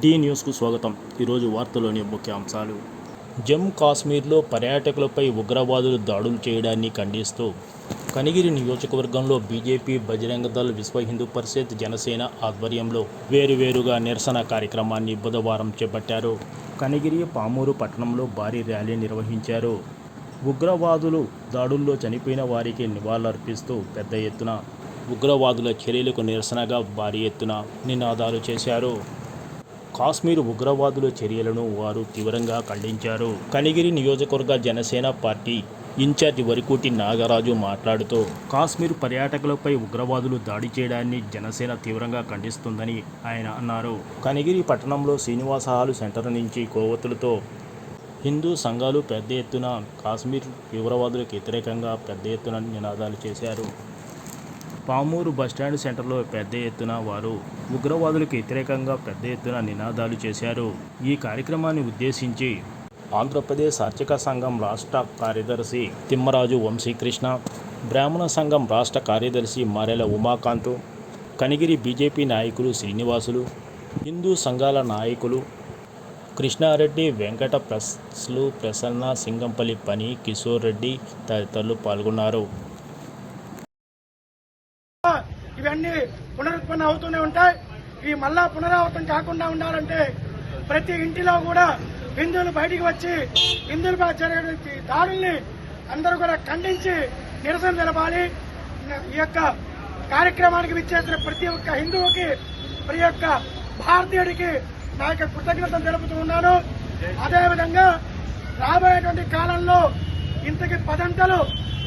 Tea న్యూస్కు స్వాగతం. ఈరోజు వార్తలోని ముఖ్యాంశాలు. జమ్మూ కాశ్మీర్లో పర్యాటకులపై ఉగ్రవాదులు దాడులు చేయడాన్ని ఖండిస్తూ కనిగిరి నియోజకవర్గంలో బీజేపీ, బజరంగ దళ్, విశ్వ హిందూ పరిషత్, జనసేన ఆధ్వర్యంలో వేరువేరుగా నిరసన కార్యక్రమాన్ని బుధవారం చేపట్టారు. కనిగిరి, పామూరు పట్టణంలో భారీ ర్యాలీ నిర్వహించారు. ఉగ్రవాదులు దాడుల్లో చనిపోయిన వారికి నివాళులర్పిస్తూ పెద్ద ఎత్తున ఉగ్రవాదుల చర్యలకు నిరసనగా భారీ ఎత్తున నినాదాలు చేశారు. కాశ్మీర్ ఉగ్రవాదుల చర్యలను వారు తీవ్రంగా ఖండించారు. కనిగిరి నియోజకవర్గ జనసేన పార్టీ ఇన్ఛార్జి వరికోటి నాగరాజు మాట్లాడుతూ కాశ్మీర్ పర్యాటకులపై ఉగ్రవాదులు దాడి చేయడాన్ని జనసేన తీవ్రంగా ఖండిస్తుందని ఆయన అన్నారు. కనిగిరి పట్టణంలో శ్రీనివాస హాల్ సెంటర్ నుంచి కొవ్వొత్తులతో హిందూ సంఘాలు పెద్ద ఎత్తున కాశ్మీర్ ఉగ్రవాదులకు వ్యతిరేకంగా పెద్ద ఎత్తున నినాదాలు చేశారు. పామూరు బస్టాండ్ సెంటర్లో పెద్ద ఎత్తున వారు ఉగ్రవాదులకు వ్యతిరేకంగా పెద్ద ఎత్తున నినాదాలు చేశారు. ఈ కార్యక్రమాన్ని ఉద్దేశించి ఆంధ్రప్రదేశ్ అర్చక సంఘం రాష్ట్ర కార్యదర్శి తిమ్మరాజు వంశీకృష్ణ, బ్రాహ్మణ సంఘం రాష్ట్ర కార్యదర్శి మారెల ఉమాకాంత్, కనిగిరి బీజేపీ నాయకులు శ్రీనివాసులు, హిందూ సంఘాల నాయకులు కృష్ణారెడ్డి, వెంకట ప్రసన్న, సింగంపల్లి పని, కిషోర్ రెడ్డి తదితరులు పాల్గొన్నారు. ఇవన్నీ పునరుత్పన్నం అవుతూనే ఉంటాయి. ఇవి మళ్ళా పునరావృతం కాకుండా ఉండాలంటే ప్రతి ఇంటిలో కూడా హిందువులు బయటికి వచ్చి హిందువులపై జరిగే దాడుల్ని అందరూ కూడా ఖండించి నిరసన తెలపాలి. ఈ యొక్క కార్యక్రమానికి విచ్చేసిన ప్రతి ఒక్క హిందువుకి, ప్రతి ఒక్క భారతీయుడికి నా యొక్క కృతజ్ఞతలు తెలుపుతూ ఉన్నాను. అదేవిధంగా రాబోయేటువంటి కాలంలో ఇంతకి పదంతలు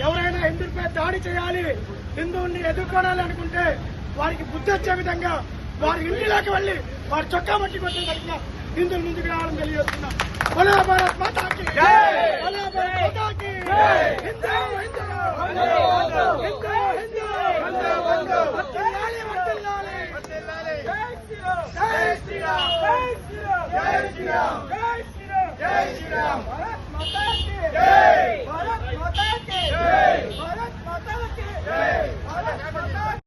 ఎవరైనా హిందువులపై దాడి చేయాలి, హిందువుల్ని ఎదుర్కోవాలి అనుకుంటే వారికి బుద్ధి వచ్చే విధంగా వారి ఇంటిలోకి వెళ్లి వారి చొక్కా మట్టి కొట్టిన తరఫున హిందువులు ముందుకు రావాలని తెలియజేస్తున్నాం. బోలో భారత్ మాతాకి జై, బోలో భారత్ మాతాకి జై, హిందూ హిందూ హిందూ హిందూ వర్ధిల్లాలి వర్ధిల్లాలి వర్ధిల్లాలి. జై శ్రీరామ్ జై శ్రీరామ్ జై శ్రీరామ్ జై శ్రీరామ్ జై శ్రీరామ్. భారత్ మాతాకి జై, భారత్ మాతాకి